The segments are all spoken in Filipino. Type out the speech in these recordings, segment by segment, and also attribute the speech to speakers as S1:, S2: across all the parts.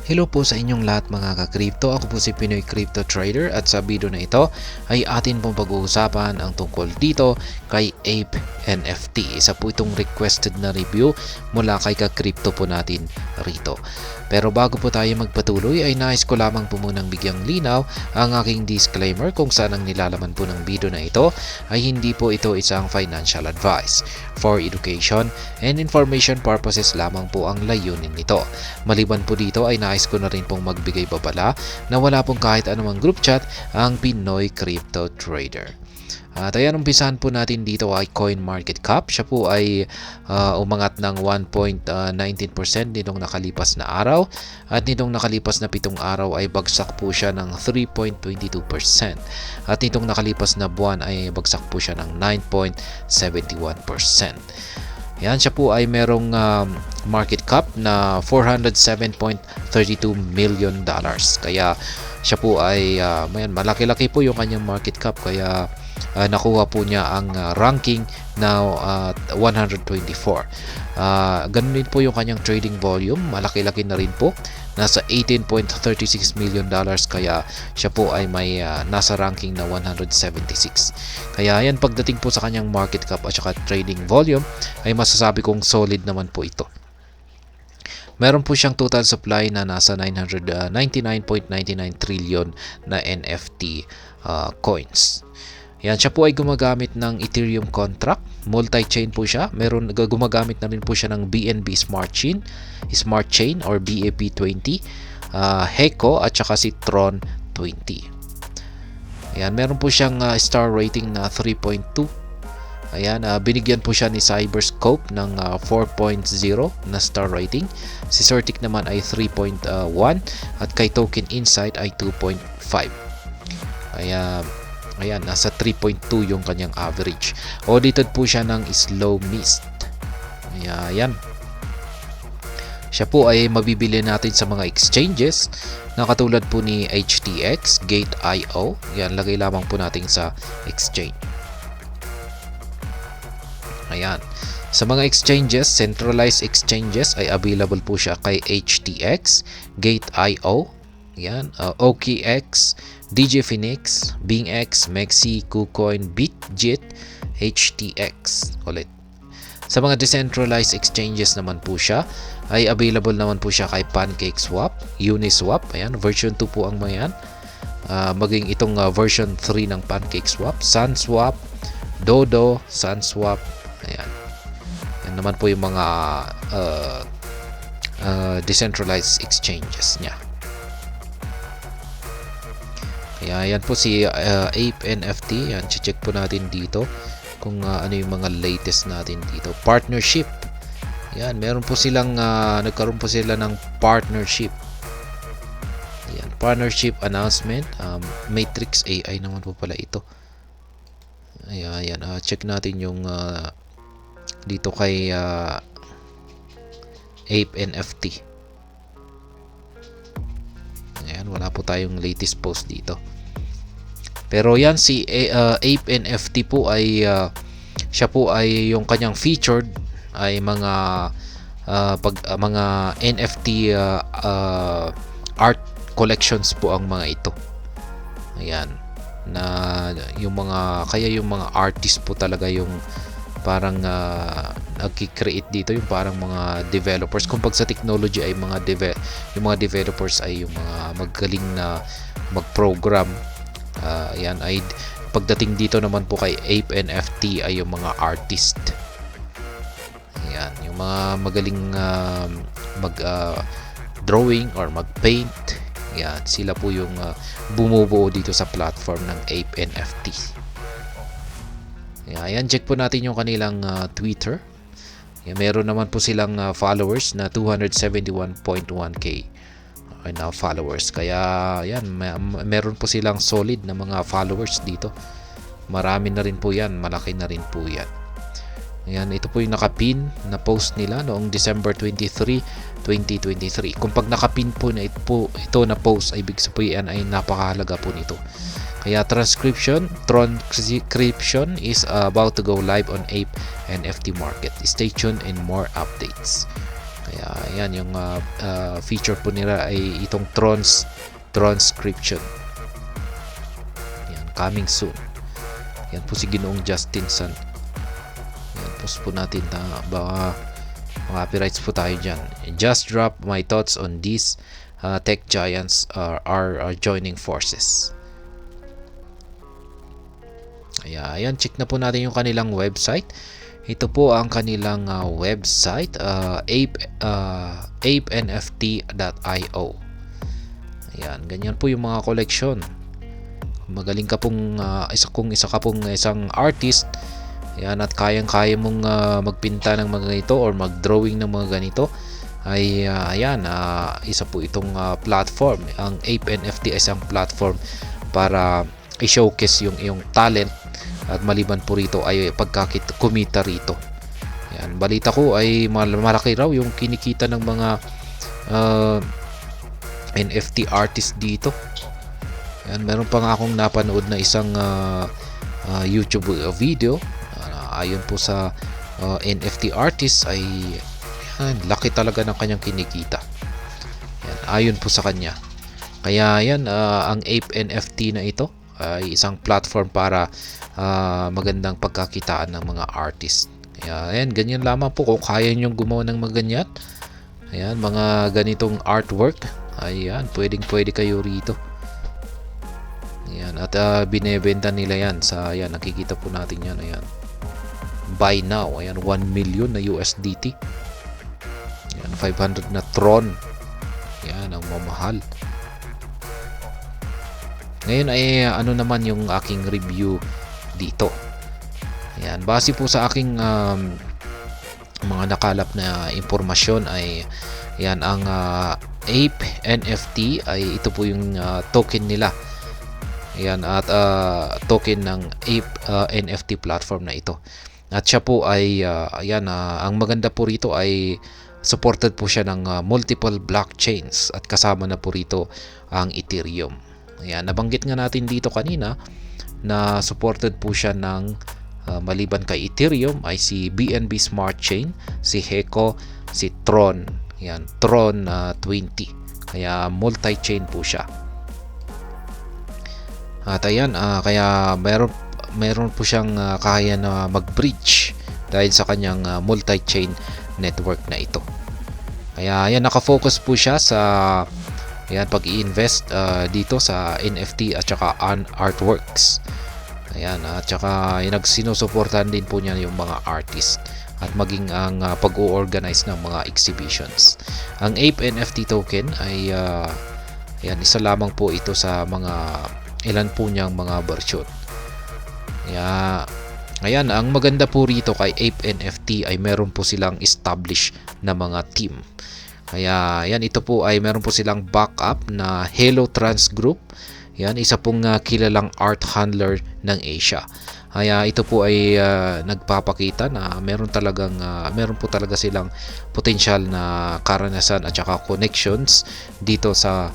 S1: Hello po sa inyong lahat mga ka-crypto. Ako po si Pinoy Crypto Trader at sa video na ito ay atin pong pag-uusapan ang tungkol dito kay Ape NFT. Isa po itong requested na review mula kay ka-crypto po natin rito. Pero bago po tayo magpatuloy ay nais ko lamang po munang bigyang linaw ang aking disclaimer kung saan ang nilalaman po ng video na ito ay hindi po ito isang financial advice. For education and information purposes lamang po ang layunin nito. Maliban po dito ay nais ko na rin pong magbigay babala na wala pong kahit anumang group chat ang Pinoy Crypto Trader. At ayan, umpisahan po natin dito ay CoinMarketCap. Siya po ay umangat ng 1.19% nitong nakalipas na araw. At nitong nakalipas na 7 araw ay bagsak po siya ng 3.22%. At nitong nakalipas na buwan ay bagsak po siya ng 9.71%. Yan, siya po ay merong market cap na $407.32 million. Kaya siya po ay malaki-laki po yung kanyang market cap, kaya nakuha po niya ang ranking na 124. Ganun din po yung kanyang trading volume, malaki-laki na rin po, nasa $18.36 million, kaya siya po ay may nasa ranking na 176. Kaya yan, pagdating po sa kanyang market cap at saka trading volume ay masasabi kong solid naman po ito. Meron po siyang total supply na nasa 999.99 trillion na NFT coins. Yan, siya po ay gumagamit ng Ethereum contract, multi-chain po siya. Gumagamit na rin po siya ng BNB Smart Chain or BAP20, Heco at saka si Tron 20. Ayan, meron po siyang star rating na 3.2. Ayan, binigyan po siya ni Cyberscope ng 4.0 na star rating. Si Certic naman ay 3.1 at kay Token Insight ay 2.5. Ayan, nasa 3.2 yung kanyang average. Audited po siya ng Slow Mist. Ayan. Siya po ay mabibili natin sa mga exchanges na katulad po ni HTX, Gate.io. Ayan, lagay lamang po natin sa exchange. Ayan. Sa mga exchanges, centralized exchanges ay available po siya kay HTX, Gate.io, yan, OKX, DJ Phoenix, BingX, Mexi, KuCoin, BitJet, HTX. Ulit. Sa mga decentralized exchanges naman po siya, ay available naman po siya kay PancakeSwap, Uniswap, ayan, version 2 po ang mayan. Maging itong version 3 ng PancakeSwap, SunSwap, Dodo, SunSwap, ayan. Yan naman po yung mga decentralized exchanges niya. Kaya yan po si Ape NFT. Yan, check po natin dito kung ano yung mga latest natin dito. Partnership. Yan, meron po silang nagkaroon po sila ng partnership. Yan, partnership announcement. Matrix AI naman po pala ito. Ayan, check natin yung dito kay Ape NFT. Ayan, wala po tayong latest post dito. Pero yan, si Ape NFT po ay siya po ay yung kanyang featured ay mga mga NFT art collections po ang mga ito. Ayan, na yung mga artist po talaga yung parang nagki-create dito, yung parang mga developers. Kung pag sa technology ay yung mga developers ay yung mga magaling na mag-program. Yan ay pagdating dito naman po kay Ape NFT ay yung mga artist. Ayan, yung mga magaling mag drawing or mag-paint. Yan, sila po yung bumubuo dito sa platform ng Ape NFT. Ayan, check po natin yung kanilang Twitter. Ayan, meron naman po silang followers na 271.1k na followers. Kaya yan, meron po silang solid na mga followers dito. Marami na rin po yan, malaki na rin po yan. Ayan, ito po yung nakapin na post nila noong December 23, 2023. Kung pag nakapin po na ito na post, ay ibig sabihin ay napakahalaga po nito. Kaya transcription is about to go live on Ape NFT market. Stay tuned and more updates. Kaya yan yung feature po nila ay itong transcription. Yan, coming soon. Yan po si Ginoong Justin San. Yan, post po natin na baka copyrights po tayo dyan. Just drop my thoughts on these tech giants are joining forces. Ayan, check na po natin yung kanilang website. Ito po ang kanilang website, apenft.io. Ayan, ganyan po yung mga collection. Magaling ka pong isa ka pong isang artist, ayan, at kayang-kaya mong magpinta ng mga ganito or mag-drawing ng mga ganito, ay isa po itong platform. Ang Ape NFT ay isang platform para i-showcase yung iyong talent, at maliban po rito ay kumita rito. Yan, balita ko ay malaki raw yung kinikita ng mga NFT artist dito. Yan, meron pa nga akong napanood na isang YouTube video. Ayon po sa NFT artist ay laki talaga ng kanyang kinikita. Yan, ayon po sa kanya. Kaya yan, ang Ape NFT na ito ay isang platform para magandang pagkakitaan ng mga artist. Kaya ayan, ganyan lamang po kung kaya nyong gumawa ng mga ganyan. Ayan, mga ganitong artwork. Ayan, pwede kayo rito. Ayan, at binebenta nila yan sa, ayan, nakikita po natin yan. Ayan, buy now. Ayan, 1 million na USDT. Ayan, 500 na Tron. Ayan, ang mamahal. Ngayon ay ano naman yung aking review dito. Ayan, base po sa aking mga nakalap na impormasyon ay yan, ang Ape NFT ay ito po yung token nila. Ayan, at token ng Ape NFT platform na ito. At siya po ay ang maganda po rito ay supported po siya ng multiple blockchains, at kasama na po rito ang Ethereum. Ayan, nabanggit nga natin dito kanina na supported po siya ng maliban kay Ethereum ay si BNB Smart Chain, si Heco, si Tron. Ayan, Tron 20. Kaya multi-chain po siya. At ayan, kaya meron po siyang kaya na mag-bridge dahil sa kanyang multi-chain network na ito. Kaya ayan, nakafocus po siya sa pag-i-invest dito sa NFT at saka on artworks. Ayan, at saka sinusuportahan din po niya yung mga artist at maging ang pag-o-organize ng mga exhibitions. Ang Ape NFT token ay isa lamang po ito sa mga ilan po niyang mga version. Ayan, ang maganda po rito kay Ape NFT ay meron po silang established na mga team. Kaya yan, ito po ay meron po silang backup na Hello Trans Group. Yan, isa pong kilalang art handler ng Asia. Kaya ito po ay nagpapakita na meron po talaga silang potential na karanasan at saka connections dito sa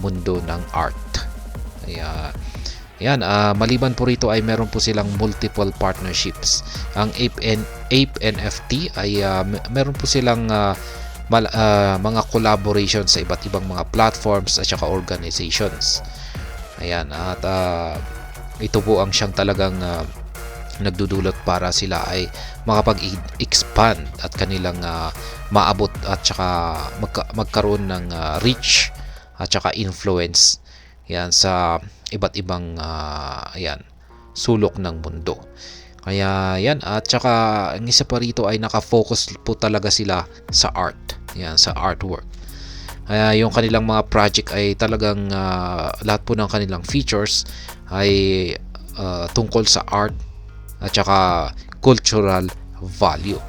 S1: mundo ng art. Kaya yan, maliban po rito ay meron po silang multiple partnerships. Ang Ape NFT ay meron po silang mga collaboration sa iba't ibang mga platforms at saka organizations. Ayan, at ito po ang siyang talagang nagdudulot para sila ay makapag-expand at kanilang maabot at saka magkaroon ng reach at saka influence yan sa iba't ibang sulok ng mundo. Kaya yan, at saka ang isa pa rito ay nakafocus po talaga sila sa art. Yan, sa artwork. Kaya yung kanilang mga project ay talagang lahat po ng kanilang features ay tungkol sa art at saka cultural value.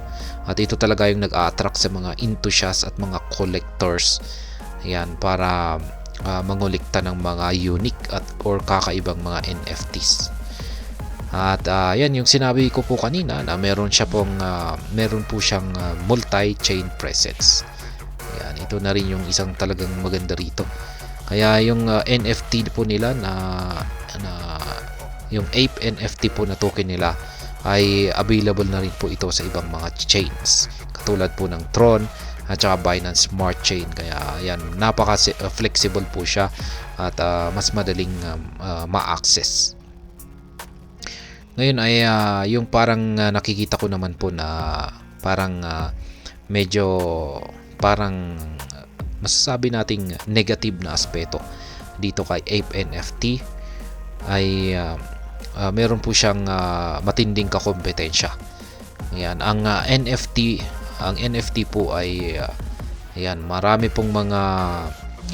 S1: At ito talaga yung nag-a-attract sa mga enthusiasts at mga collectors. Yan, para mangolekta ng mga unique at or kakaibang mga NFTs. At yan yung sinabi ko po kanina na meron po siyang multi-chain presence. Yan, ito na rin yung isang talagang maganda rito. Kaya yung NFT po nila na yung Ape NFT po na token nila ay available na rin po ito sa ibang mga chains. Katulad po ng Tron at saka Binance Smart Chain. Kaya yan, napaka flexible po siya at mas madaling ma-access. Ngayon ay yung parang nakikita ko naman po na parang medyo parang masasabi nating negative na aspeto dito kay Ape NFT ay meron po siyang matinding kakompetensya. Ayan, ang NFT po ay ayan, marami pong mga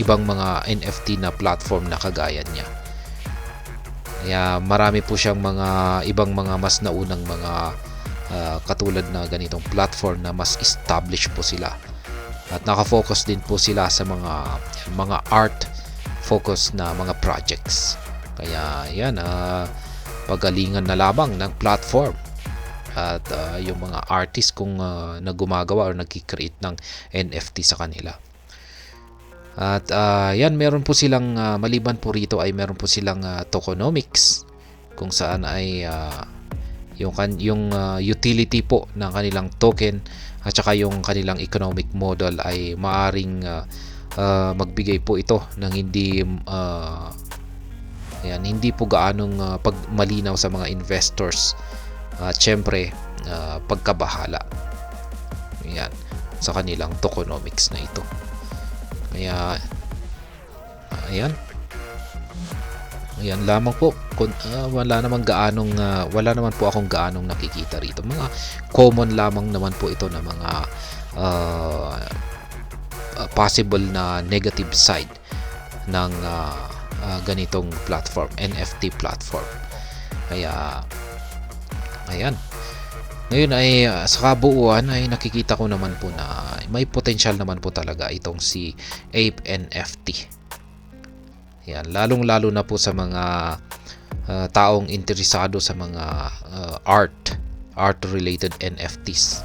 S1: ibang mga NFT na platform na kagaya niya. Kaya marami po siyang mga ibang mga mas naunang mga katulad na ganitong platform na mas established po sila. At naka-focus din po sila sa mga art focus na mga projects. Kaya yan, pagalingan na lamang ng platform at yung mga artist kung na gumagawa o nagki-create ng NFT sa kanila. At yan, meron po silang maliban po rito ay meron po silang tokenomics kung saan ay yung utility po ng kanilang token at saka yung kanilang economic model ay maaring magbigay po ito ng hindi po gaanong pagmalinaw sa mga investors at syempre pagkabahala yan sa kanilang tokenomics na ito. Kaya ayan lamang po. Wala naman po akong gaanong nakikita rito. Mga common lamang naman po ito na mga possible na negative side ng ganitong platform, NFT platform. Kaya ayan. Ngayon ay sa kabuuan ay nakikita ko naman po na may potential naman po talaga itong si Ape NFT. Yan, lalong-lalo na po sa mga taong interesado sa mga art-related NFTs.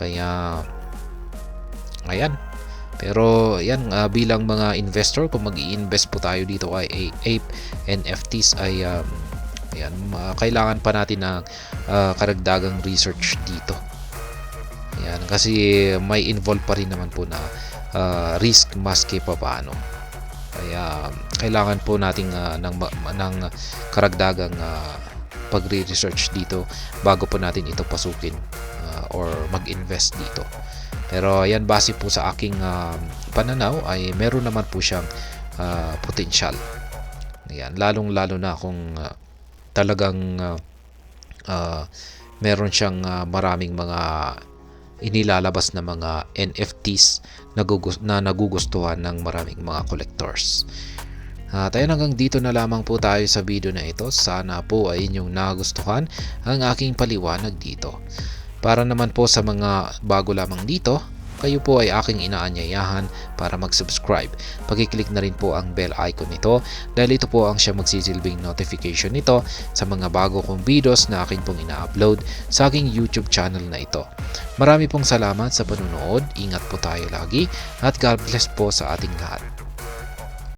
S1: Kaya ayan. Pero yan, bilang mga investor, kung mag-i-invest po tayo dito kay Ape NFTs ay ayan, kailangan pa natin ng karagdagang research dito. Ayan, kasi may involve pa rin naman po na risk maski pa paano. Kaya kailangan po nating ng karagdagang pagre-research dito bago po natin ito pasukin or mag-invest dito. Pero yan, base po sa aking pananaw ay meron naman po siyang potential. Ayan, lalong-lalo na kung talagang meron siyang maraming mga inilalabas na mga NFTs na nagugustuhan ng maraming mga collectors. Tayo hanggang dito na lamang po tayo sa video na ito. Sana po ay inyong nagustuhan ang aking paliwanag dito. Para naman po sa mga bago lamang dito, kayo po ay aking inaanyayahan para mag-subscribe. Pag-click na rin po ang bell icon nito dahil ito po ang siya magsisilbing notification nito sa mga bago kong videos na akin pong ina-upload sa aking YouTube channel na ito. Marami pong salamat sa panunood. Ingat po tayo lagi at God bless po sa ating lahat.